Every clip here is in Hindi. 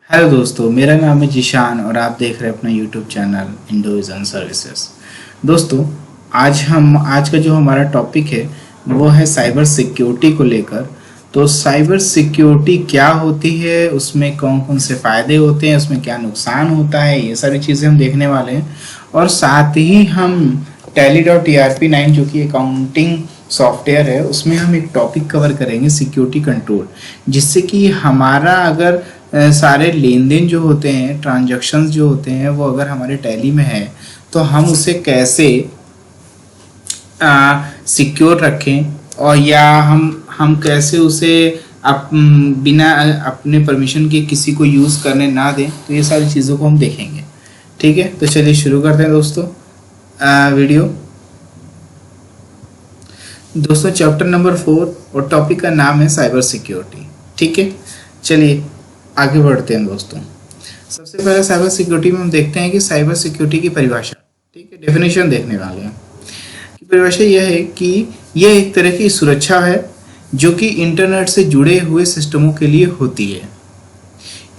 हेलो दोस्तों, मेरा नाम है जिशान और आप देख रहे हैं अपना यूट्यूब चैनल इंडोविजन सर्विसेज। दोस्तों, आज का जो हमारा टॉपिक है वो है साइबर सिक्योरिटी को लेकर। तो साइबर सिक्योरिटी क्या होती है, उसमें कौन कौन से फ़ायदे होते हैं, उसमें क्या नुकसान होता है, ये सारी चीज़ें हम देखने वाले हैं। और साथ ही हम Tally.ERP9 जो कि अकाउंटिंग सॉफ्टवेयर है, उसमें हम एक टॉपिक कवर करेंगे सिक्योरिटी कंट्रोल, जिससे कि हमारा अगर सारे लेन देन जो होते हैं, ट्रांजैक्शंस जो होते हैं, वो अगर हमारे टैली में है तो हम उसे कैसे सिक्योर रखें, और या हम कैसे उसे बिना अपने परमिशन के किसी को यूज़ करने ना दें। तो ये सारी चीज़ों को हम देखेंगे। ठीक है, तो चलिए शुरू करते हैं दोस्तों वीडियो। दोस्तों, चैप्टर नंबर 4 और टॉपिक का नाम है साइबर सिक्योरिटी। ठीक है, चलिए आगे बढ़ते हैं दोस्तों। सबसे पहले साइबर सिक्योरिटी में हम देखते हैं कि साइबर सिक्योरिटी की परिभाषा, ठीक है, डेफिनेशन देखने वाले हैं। कि परिभाषा यह है कि यह एक तरह की सुरक्षा है जो कि इंटरनेट से जुड़े हुए सिस्टमों के लिए होती है।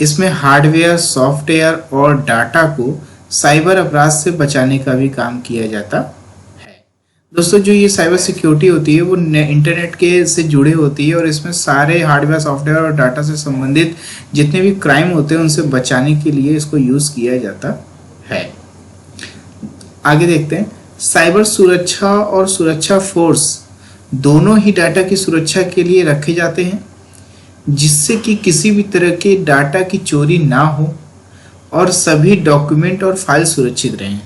इसमें हार्डवेयर, सॉफ्टवेयर और डाटा को साइबर अपराध से बचाने का भी काम किया जाता है। दोस्तों, जो ये साइबर सिक्योरिटी होती है वो इंटरनेट के से जुड़े होती है, और इसमें सारे हार्डवेयर, सॉफ्टवेयर और डाटा से संबंधित जितने भी क्राइम होते हैं उनसे बचाने के लिए इसको यूज़ किया जाता है। आगे देखते हैं। साइबर सुरक्षा और सुरक्षा फोर्स दोनों ही डाटा की सुरक्षा के लिए रखे जाते हैं, जिससे कि किसी भी तरह के डाटा की चोरी ना हो और सभी डॉक्यूमेंट और फाइल सुरक्षित रहें।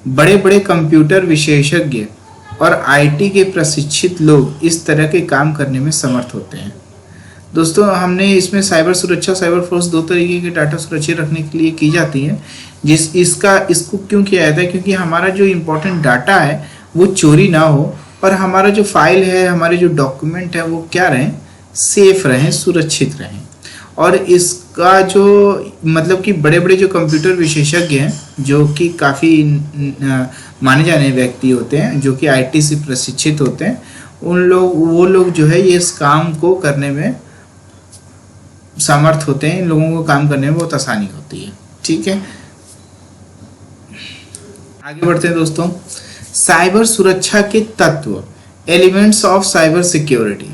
बड़े बड़े कंप्यूटर विशेषज्ञ और आईटी के प्रशिक्षित लोग इस तरह के काम करने में समर्थ होते हैं। दोस्तों, हमने इसमें साइबर सुरक्षा, साइबर फोर्स दो तरीके के डाटा सुरक्षित रखने के लिए की जाती है। इसको क्यों किया जाता है? क्योंकि हमारा जो इम्पोर्टेंट डाटा है वो चोरी ना हो, और हमारा जो फाइल है, हमारे जो डॉक्यूमेंट है वो क्या रहें, सेफ रहें, सुरक्षित रहें। और इसका जो मतलब कि बड़े बड़े जो कंप्यूटर विशेषज्ञ हैं, जो कि काफ़ी माने जाने व्यक्ति होते हैं, जो कि आईटी से प्रशिक्षित होते हैं, वो लोग जो है ये इस काम को करने में समर्थ होते हैं। इन लोगों को काम करने में बहुत आसानी होती है। ठीक है, आगे बढ़ते हैं दोस्तों। साइबर सुरक्षा के तत्व, एलिमेंट्स ऑफ साइबर सिक्योरिटी।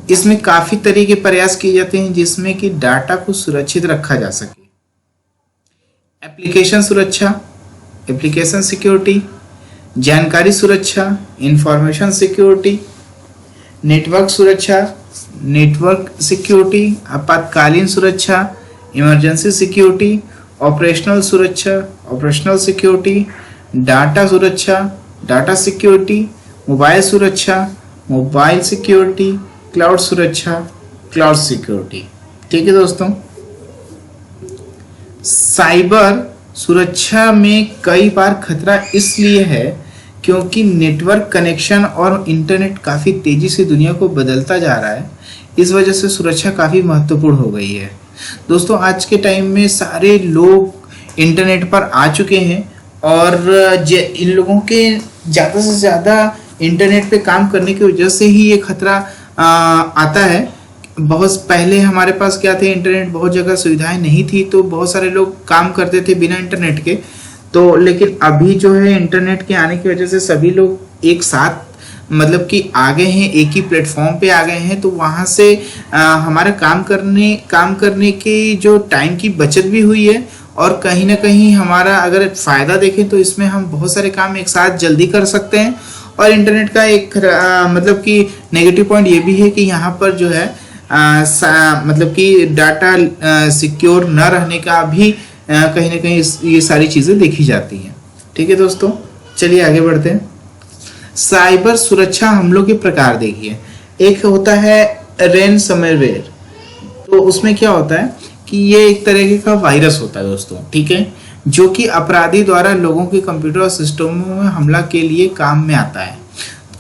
इसमें काफ़ी तरीके प्रयास किए जाते हैं जिसमें कि डाटा को सुरक्षित रखा जा सके। एप्लीकेशन सुरक्षा, एप्लीकेशन सिक्योरिटी, जानकारी सुरक्षा, इंफॉर्मेशन सिक्योरिटी, नेटवर्क सुरक्षा, नेटवर्क सिक्योरिटी, आपातकालीन सुरक्षा, इमरजेंसी सिक्योरिटी, ऑपरेशनल सुरक्षा, ऑपरेशनल सिक्योरिटी, डाटा सुरक्षा, डाटा सिक्योरिटी, मोबाइल सुरक्षा, मोबाइल सिक्योरिटी, क्लाउड सुरक्षा, क्लाउड सिक्योरिटी। ठीक है दोस्तों, साइबर सुरक्षा में कई बार खतरा इसलिए है क्योंकि नेटवर्क कनेक्शन और इंटरनेट काफ़ी तेज़ी से दुनिया को बदलता जा रहा है। इस वजह से सुरक्षा काफ़ी महत्वपूर्ण हो गई है। दोस्तों, आज के टाइम में सारे लोग इंटरनेट पर आ चुके हैं, और इन लोगों के ज़्यादा से ज़्यादा इंटरनेट पे काम करने की वजह से ही ये खतरा आता है। बहुत पहले हमारे पास क्या थे, इंटरनेट बहुत जगह सुविधाएं नहीं थी, तो बहुत सारे लोग काम करते थे बिना इंटरनेट के। तो लेकिन अभी जो है इंटरनेट के आने की वजह से सभी लोग एक साथ मतलब कि आ गए हैं, एक ही प्लेटफॉर्म पे आ गए हैं। तो वहाँ से हमारा काम करने की जो टाइम की बचत भी हुई है, और कहीं ना कहीं हमारा अगर फ़ायदा देखें तो इसमें हम बहुत सारे काम एक साथ जल्दी कर सकते हैं। और इंटरनेट का एक मतलब कि नेगेटिव पॉइंट ये भी है कि यहाँ पर जो है मतलब कि डाटा सिक्योर न रहने का भी कहीं ना कहीं ये सारी चीज़ें देखी जाती हैं। ठीक है दोस्तों, चलिए आगे बढ़ते हैं। साइबर सुरक्षा हमलों के प्रकार देखिए। एक होता है रैनसमवेयर। तो उसमें क्या होता है कि ये एक तरीके का वायरस होता है दोस्तों, ठीक है, जो कि अपराधी द्वारा लोगों के कंप्यूटर और सिस्टमों में हमला के लिए काम में आता है।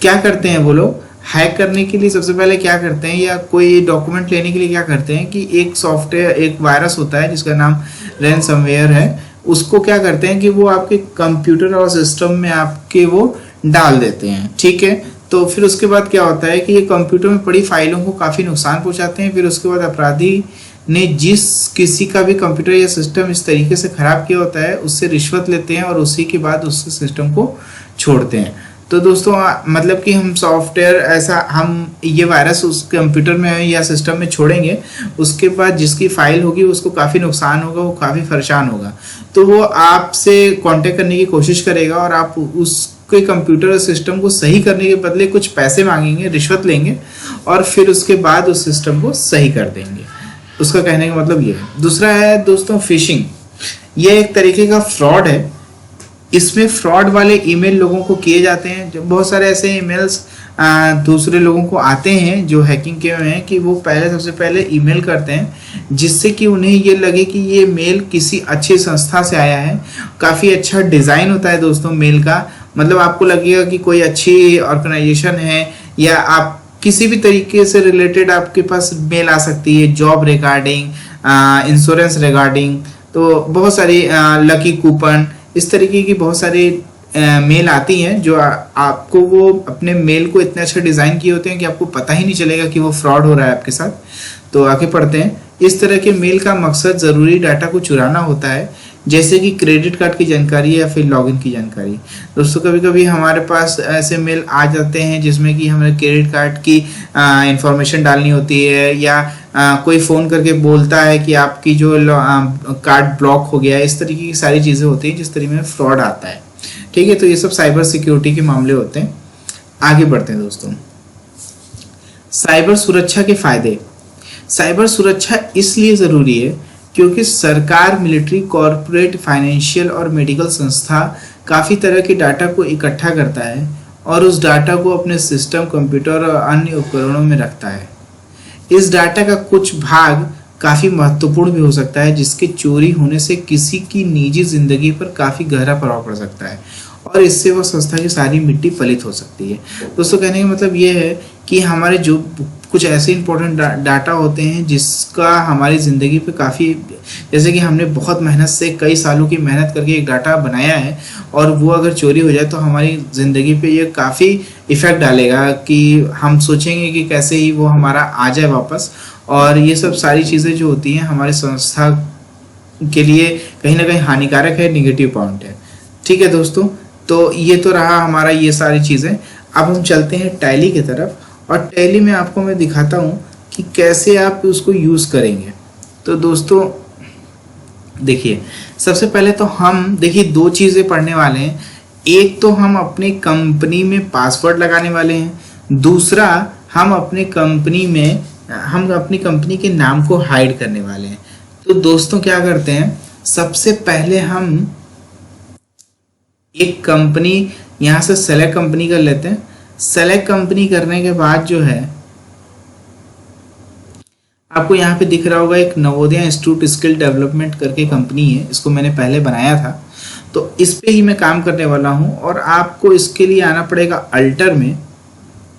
क्या करते हैं वो लोग? हैक करने के लिए सबसे पहले क्या करते हैं, या कोई डॉक्यूमेंट लेने के लिए क्या करते हैं कि एक सॉफ्टवेयर, एक वायरस होता है जिसका नाम रैनसमवेयर है। उसको क्या करते हैं कि वो आपके कंप्यूटर और सिस्टम में आपके वो डाल देते हैं। ठीक है, तो फिर उसके बाद क्या होता है कि ये कंप्यूटर में पड़ी फाइलों को काफ़ी नुकसान पहुंचाते हैं। फिर उसके बाद अपराधी ने जिस किसी का भी कंप्यूटर या सिस्टम इस तरीके से खराब किया होता है उससे रिश्वत लेते हैं और उसी के बाद उस सिस्टम को छोड़ते हैं। तो दोस्तों मतलब कि हम सॉफ्टवेयर ऐसा हम ये वायरस उस कंप्यूटर में या सिस्टम में छोड़ेंगे, उसके बाद जिसकी फाइल होगी उसको काफ़ी नुकसान होगा, वो काफ़ी परेशान होगा। तो वो आपसे कांटेक्ट करने की कोशिश करेगा और आप उसके कंप्यूटर और सिस्टम को सही करने के बदले कुछ पैसे मांगेंगे, रिश्वत लेंगे और फिर उसके बाद उस सिस्टम को सही कर देंगे। उसका कहने का मतलब ये है। दूसरा है दोस्तों फिशिंग। ये एक तरीके का फ्रॉड है। इसमें फ्रॉड वाले ईमेल लोगों को किए जाते हैं। जो बहुत सारे ऐसे ईमेल्स दूसरे लोगों को आते हैं जो हैकिंग किए हुए हैं कि वो सबसे पहले ईमेल करते हैं जिससे कि उन्हें ये लगे कि ये मेल किसी अच्छी संस्था से आया है। काफ़ी अच्छा डिज़ाइन होता है दोस्तों मेल का, मतलब आपको लगेगा कि कोई अच्छी ऑर्गेनाइजेशन है या आप किसी भी तरीके से रिलेटेड आपके पास मेल आ सकती है, जॉब रिगार्डिंग, इंश्योरेंस रिगार्डिंग, तो बहुत सारी लकी कूपन, इस तरीके की बहुत सारी मेल आती हैं जो आपको वो अपने मेल को इतने अच्छे डिज़ाइन किए होते हैं कि आपको पता ही नहीं चलेगा कि वो फ्रॉड हो रहा है आपके साथ। तो आगे पढ़ते हैं। इस तरह के मेल का मकसद ज़रूरी डाटा को चुराना होता है, जैसे कि क्रेडिट कार्ड की जानकारी या फिर लॉगिन की जानकारी। दोस्तों कभी कभी हमारे पास ऐसे मेल आ जाते हैं जिसमें कि हमें क्रेडिट कार्ड की इंफॉर्मेशन डालनी होती है या कोई फ़ोन करके बोलता है कि आपकी जो कार्ड ब्लॉक हो गया है। इस तरीके की सारी चीज़ें होती हैं जिस तरीके में फ्रॉड आता है। ठीक है, तो ये सब साइबर सिक्योरिटी के मामले होते हैं। आगे बढ़ते हैं दोस्तों। साइबर सुरक्षा के फायदे। साइबर सुरक्षा इसलिए ज़रूरी है क्योंकि सरकार, मिलिट्री, कॉरपोरेट, फाइनेंशियल और मेडिकल संस्था काफ़ी तरह के डाटा को इकट्ठा करता है और उस डाटा को अपने सिस्टम, कंप्यूटर और अन्य उपकरणों में रखता है। इस डाटा का कुछ भाग काफ़ी महत्वपूर्ण भी हो सकता है जिसके चोरी होने से किसी की निजी जिंदगी पर काफ़ी गहरा प्रभाव पड़ सकता है और इससे वह संस्था की सारी मिट्टी पलित हो सकती है। दोस्तों कहने का मतलब ये है कि हमारे जो कुछ ऐसे इंपॉर्टेंट डाटा होते हैं जिसका हमारी ज़िंदगी पे काफ़ी, जैसे कि हमने बहुत मेहनत से कई सालों की मेहनत करके एक डाटा बनाया है और वो अगर चोरी हो जाए तो हमारी ज़िंदगी पे ये काफ़ी इफ़ेक्ट डालेगा कि हम सोचेंगे कि कैसे ही वो हमारा आ जाए वापस। और ये सब सारी चीज़ें जो होती हैं हमारे संस्था के लिए कहीं ना कहीं हानिकारक है, निगेटिव पॉइंट है। ठीक है दोस्तों, तो ये तो रहा हमारा ये सारी चीज़ें। अब हम चलते हैं टैली की तरफ और टैली में आपको मैं दिखाता हूँ कि कैसे आप उसको यूज़ करेंगे। तो दोस्तों देखिए, सबसे पहले तो हम देखिए दो चीज़ें पढ़ने वाले हैं। एक तो हम अपनी कंपनी में पासवर्ड लगाने वाले हैं, दूसरा हम अपनी कंपनी के नाम को हाइड करने वाले हैं। तो दोस्तों क्या करते हैं, सबसे पहले हम एक कंपनी यहाँ से सेलेक्ट कंपनी कर लेते हैं। सेलेक्ट कंपनी करने के बाद जो है आपको यहाँ पे दिख रहा होगा एक नवोदय इंस्टीट्यूट स्किल डेवलपमेंट करके कंपनी है। इसको मैंने पहले बनाया था, तो इस पे ही मैं काम करने वाला हूँ और आपको इसके लिए आना पड़ेगा अल्टर में।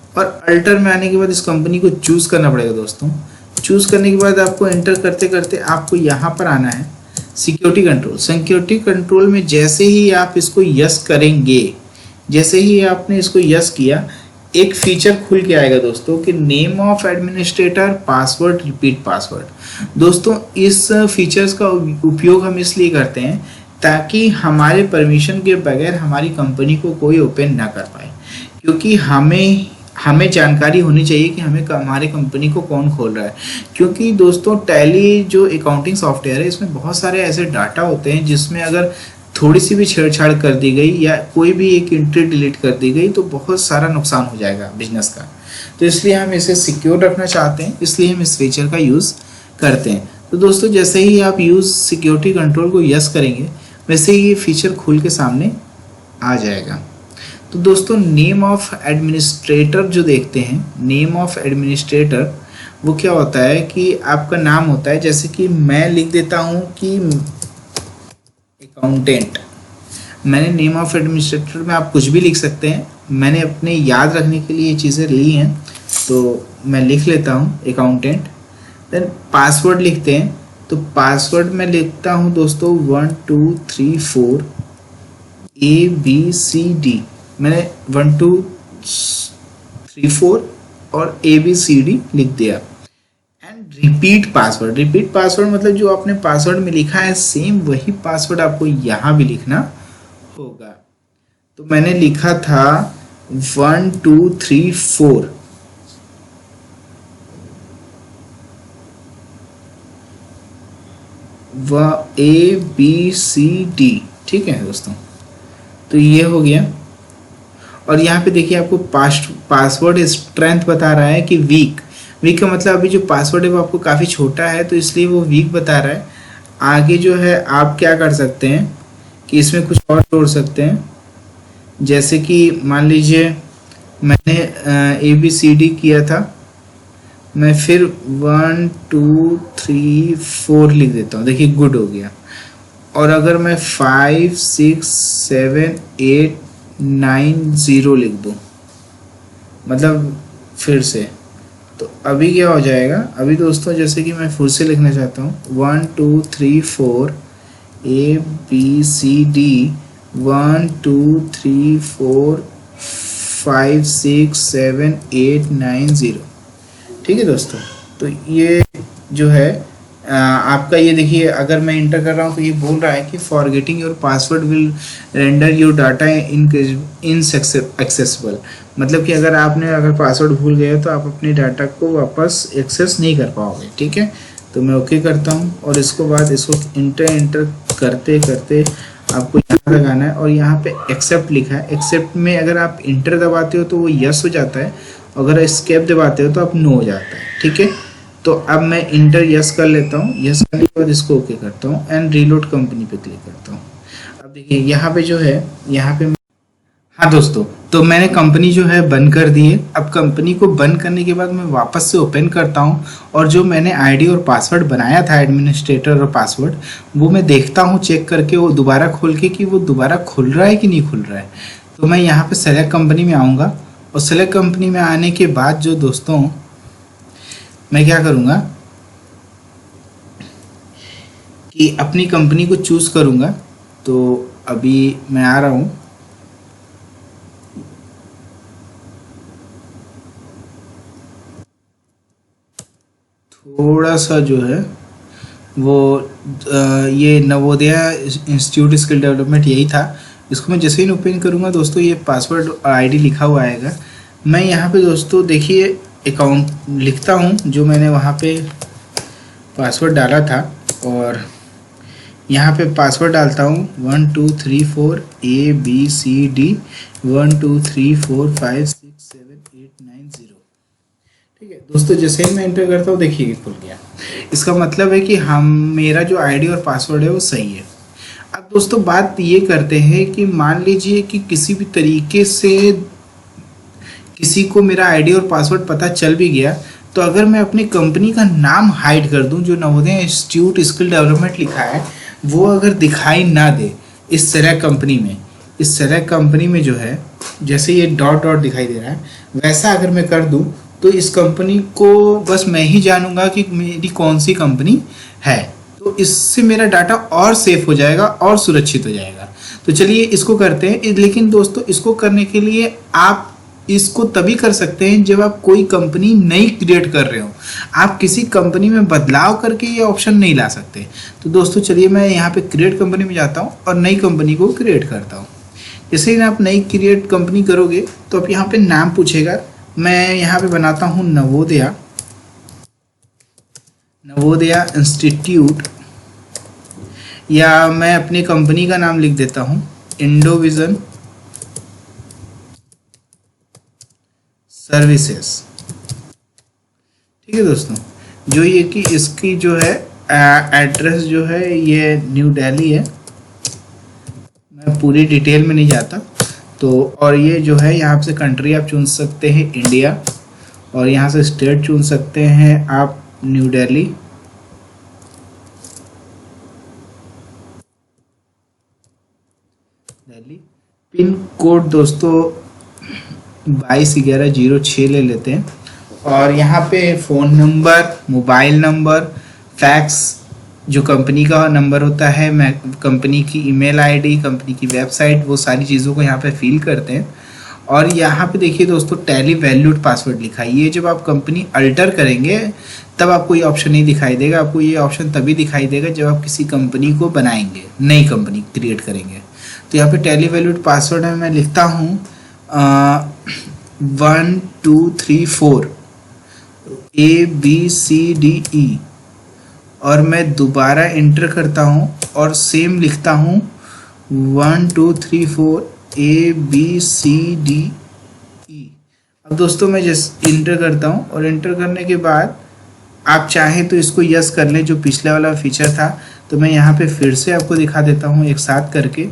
और अल्टर में आने के बाद इस कंपनी को चूज़ करना पड़ेगा दोस्तों। चूज़ करने के बाद आपको एंटर करते करते आपको यहाँ पर आना है सिक्योरिटी कंट्रोल। सिक्योरिटी कंट्रोल में जैसे ही आप इसको यस करेंगे, जैसे ही आपने इसको यस किया, एक फीचर खुल के आएगा दोस्तों कि name of administrator, password, repeat password. दोस्तों इस फीचर्स का उपयोग हम इसलिए करते हैं ताकि हमारे परमिशन के बगैर हमारी कंपनी को कोई ओपन ना कर पाए, क्योंकि हमें जानकारी होनी चाहिए कि हमारे कंपनी को कौन खोल रहा है। क्योंकि दोस्तों टैली जो अकाउंटिंग सॉफ्टवेयर है इसमें बहुत सारे ऐसे डाटा होते हैं जिसमें अगर थोड़ी सी भी छेड़छाड़ कर दी गई या कोई भी एक एंट्री डिलीट कर दी गई तो बहुत सारा नुकसान हो जाएगा बिजनेस का। तो इसलिए हम इसे सिक्योर रखना चाहते हैं, इसलिए हम इस फीचर का यूज़ करते हैं। तो दोस्तों जैसे ही आप यूज़ सिक्योरिटी कंट्रोल को यस करेंगे वैसे ही ये फीचर खुल के सामने आ जाएगा। तो दोस्तों नेम ऑफ एडमिनिस्ट्रेटर जो देखते हैं, नेम ऑफ एडमिनिस्ट्रेटर वो क्या होता है कि आपका नाम होता है। जैसे कि मैं लिख देता हूँ कि अकाउंटेंट। मैंने नेम ऑफ एडमिनिस्ट्रेटर में आप कुछ भी लिख सकते हैं, मैंने अपने याद रखने के लिए ये चीज़ें ली हैं तो मैं लिख लेता हूँ अकाउंटेंट। देन पासवर्ड लिखते हैं, तो पासवर्ड मैं लिखता हूँ दोस्तों 1 2 3 4 ABCD। मैंने 1 2 3 4 और ABCD लिख दिया। एंड रिपीट पासवर्ड मतलब जो आपने पासवर्ड में लिखा है सेम वही पासवर्ड आपको यहाँ भी लिखना होगा। तो मैंने लिखा था 1234, ABCD, ठीक है दोस्तों। तो ये हो गया। और यहाँ पे देखिए आपको पासवर्ड स्ट्रेंथ बता रहा है कि वीक का मतलब अभी जो पासवर्ड है वो आपको काफ़ी छोटा है, तो इसलिए वो वीक बता रहा है। आगे जो है आप क्या कर सकते हैं कि इसमें कुछ और जोड़ सकते हैं, जैसे कि मान लीजिए मैंने ABCD किया था, मैं फिर 1 2 3 4 लिख देता हूँ, देखिए गुड हो गया। और अगर मैं 5 6 7 8 9 0 लिख दूँ, मतलब फिर से, तो अभी क्या हो जाएगा। अभी दोस्तों जैसे कि मैं फिर से लिखना चाहता हूँ 1 2 3 4 ABCD 1 2 3 4 5 6 7 8 9 0, ठीक है दोस्तों। तो ये जो है आपका, ये देखिए अगर मैं इंटर कर रहा हूँ तो ये बोल रहा है कि forgetting your password will render your data inaccessible, मतलब कि अगर पासवर्ड भूल गए तो आप अपने डाटा को वापस एक्सेस नहीं कर पाओगे, ठीक है। तो मैं ओके करता हूँ और इसको बाद इसको इंटर करते करते आपको यहाँ लगाना है। और यहाँ पे एक्सेप्ट लिखा है, एक्सेप्ट में अगर आप इंटर दबाते हो तो वो यस हो जाता है, अगर एस्केप दबाते हो तो आप नो हो जाता है, ठीक है। तो अब मैं इंटर यस कर लेता हूँ, यस करने के बाद इसको ओके करता हूँ एंड रीलोड कंपनी पे क्लिक करता हूँ। अब देखिए यहाँ पे जो है, यहाँ पे हाँ दोस्तों, तो मैंने कंपनी जो है बंद कर दी है। अब कंपनी को बंद करने के बाद मैं वापस से ओपन करता हूँ और जो मैंने आईडी और पासवर्ड बनाया था एडमिनिस्ट्रेटर और पासवर्ड, वो मैं देखता हूँ चेक करके वो दोबारा खोल के कि वो दोबारा खुल रहा है कि नहीं खुल रहा है। तो मैं यहाँ पे सेलेक्ट कंपनी में आऊँगा और सेलेक्ट कंपनी में आने के बाद जो दोस्तों मैं क्या करूँगा कि अपनी कंपनी को चूज़ करूँगा। तो अभी मैं आ रहा हूँ, थोड़ा सा जो है वो ये नवोदया इंस्टीट्यूट स्किल डेवलपमेंट यही था। इसको मैं जैसे ही ओपन करूँगा दोस्तों ये पासवर्ड आईडी लिखा हुआ आएगा। मैं यहाँ पे दोस्तों देखिए अकाउंट लिखता हूँ जो मैंने वहाँ पे पासवर्ड डाला था और यहाँ पे पासवर्ड डालता हूँ 1 2 3 4 ABCD 1 2 3 4 5 6 7 8 9 0, ठीक है दोस्तों। जैसे ही मैं एंटर करता हूँ देखिए खुल गया। इसका मतलब है कि मेरा जो आईडी और पासवर्ड है वो सही है। अब दोस्तों बात ये करते हैं कि मान लीजिए कि किसी भी तरीके से किसी को मेरा आईडी और पासवर्ड पता चल भी गया, तो अगर मैं अपनी कंपनी का नाम हाइड कर दूं जो नवोदय इंस्टीट्यूट स्किल डेवलपमेंट लिखा है वो अगर दिखाई ना दे इस सेलेक्ट कंपनी में जो है जैसे ये डॉट डॉट दिखाई दे रहा है वैसा अगर मैं कर दूं तो इस कंपनी को बस मैं ही जानूंगा कि मेरी कौन सी कंपनी है। तो इससे मेरा डाटा और सेफ हो जाएगा और सुरक्षित हो जाएगा। तो चलिए इसको करते हैं। लेकिन दोस्तों इसको करने के लिए आप इसको तभी कर सकते हैं जब आप कोई कंपनी नई क्रिएट कर रहे हो। आप किसी कंपनी में बदलाव करके ये ऑप्शन नहीं ला सकते। तो दोस्तों चलिए मैं यहाँ पे क्रिएट कंपनी में जाता हूँ और नई कंपनी को क्रिएट करता हूँ। जैसे ही आप नई क्रिएट कंपनी करोगे तो आप यहाँ पे नाम पूछेगा। मैं यहाँ पे बनाता हूँ नवोदया इंस्टीट्यूट, या मैं अपनी कंपनी का नाम लिख देता हूँ इंडोविजन सर्विसेज, ठीक है दोस्तों। जो ये कि इसकी जो है एड्रेस जो है ये न्यू दिल्ली है, मैं पूरी डिटेल में नहीं जाता। तो और ये जो है यहाँ से कंट्री आप चुन सकते हैं इंडिया, और यहाँ से स्टेट चुन सकते हैं आप न्यू दिल्ली। पिन कोड दोस्तों 221106 ले लेते हैं। और यहाँ पे phone number, mobile number, fax जो कंपनी का नंबर होता है, मैं कंपनी की ईमेल आईडी, कंपनी की वेबसाइट, वो सारी चीज़ों को यहाँ पे फिल करते हैं। और यहाँ पे देखिए दोस्तों टैली वैल्यूड पासवर्ड लिखा है। ये जब आप कंपनी अल्टर करेंगे तब आपको ये ऑप्शन नहीं दिखाई देगा। आपको ये ऑप्शन तभी दिखाई देगा जब आप किसी कंपनी को बनाएंगे, नई कंपनी क्रिएट करेंगे। तो यहाँ पे टैली वैल्यूड पासवर्ड में मैं लिखता हूँ 1 2 3 4 ABCDE और मैं दोबारा एंटर करता हूँ और सेम लिखता हूँ 1 2 3 4 ABCDE। अब दोस्तों मैं जैसे इंटर करता हूँ और इंटर करने के बाद आप चाहें तो इसको यस कर लें, जो पिछले वाला फीचर था। तो मैं यहाँ पे फिर से आपको दिखा देता हूँ एक साथ करके।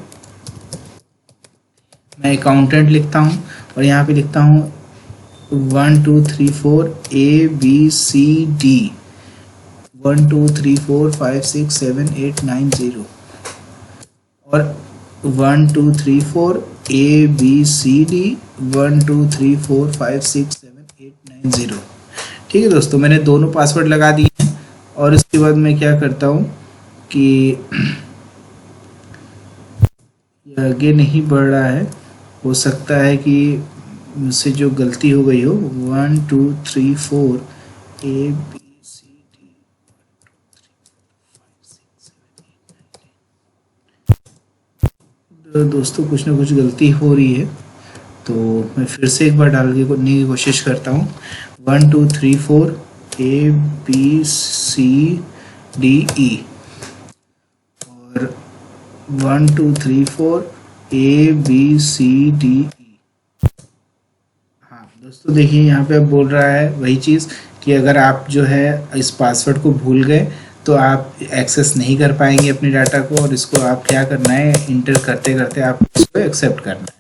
मैं अकाउंटेंट लिखता हूँ और यहाँ पे लिखता हूँ 1 2 3 4 ABCD 1 2 3 4 5 6 7 8 9 0 और 1 2 3 4 ABCD 1 2 3 4 5 6 7 8 9 0। ठीक है दोस्तों, मैंने दोनों पासवर्ड लगा दिए हैं। और इसके बाद मैं क्या करता हूँ कि आगे नहीं बढ़ रहा है, हो सकता है कि मुझसे जो गलती हो गई हो। 1 2 3 4 ABCD 1 2 3 4 5 6 7 8 9 10। दोस्तों कुछ ना कुछ गलती हो रही है, तो मैं फिर से एक बार डालने की कोशिश करता हूँ। 1 2 3 4 ABCDE और 1 2 3 4 ABCDE। हाँ दोस्तों देखिए यहाँ पे अब बोल रहा है वही चीज़ कि अगर आप जो है इस पासवर्ड को भूल गए तो आप एक्सेस नहीं कर पाएंगे अपने डाटा को। और इसको आप क्या करना है, इंटर करते करते आप इसको एक्सेप्ट करना है।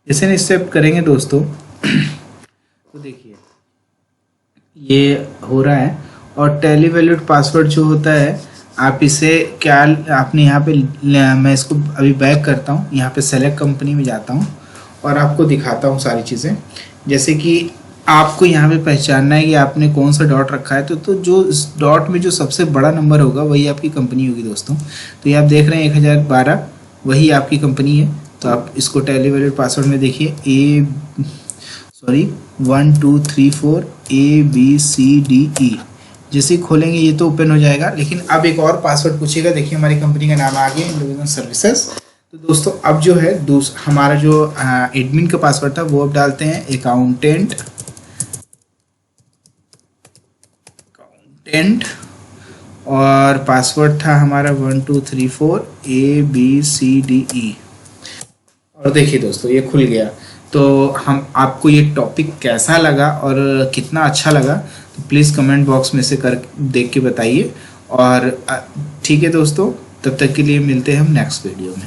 जैसे नहीं एक्सेप्ट करेंगे दोस्तों तो देखिए ये हो रहा है। और टैली वैल्यूड पासवर्ड जो होता है आप इसे क्या आपने यहाँ पे, मैं इसको अभी बैक करता हूँ, यहाँ पे सेलेक्ट कंपनी में जाता हूँ और आपको दिखाता हूँ सारी चीज़ें। जैसे कि आपको यहाँ पे पहचानना है कि आपने कौन सा डॉट रखा है। तो जो इस डॉट में जो सबसे बड़ा नंबर होगा वही आपकी कंपनी होगी दोस्तों। तो ये आप देख रहे हैं 1012 वही आपकी कंपनी है। तो आप इसको टैली वैल्यूड पासवर्ड में देखिए 1 2 3 4 ABCDE। जैसे खोलेंगे ये तो ओपन हो जाएगा, लेकिन अब एक और पासवर्ड पूछेगा। देखिए हमारी कंपनी का नाम आ गया इंडिविजुअल सर्विसेज। तो दोस्तों अब जो है हमारा जो एडमिन का पासवर्ड था वो अब डालते हैं अकाउंटेंट और पासवर्ड था हमारा 1 2 3 4 ABCDE। और देखिए दोस्तों ये खुल गया। तो हम आपको ये टॉपिक कैसा लगा और कितना अच्छा लगा तो प्लीज़ कमेंट बॉक्स में से देख के बताइए। और ठीक है दोस्तों, तब तक के लिए मिलते हैं हम नेक्स्ट वीडियो में।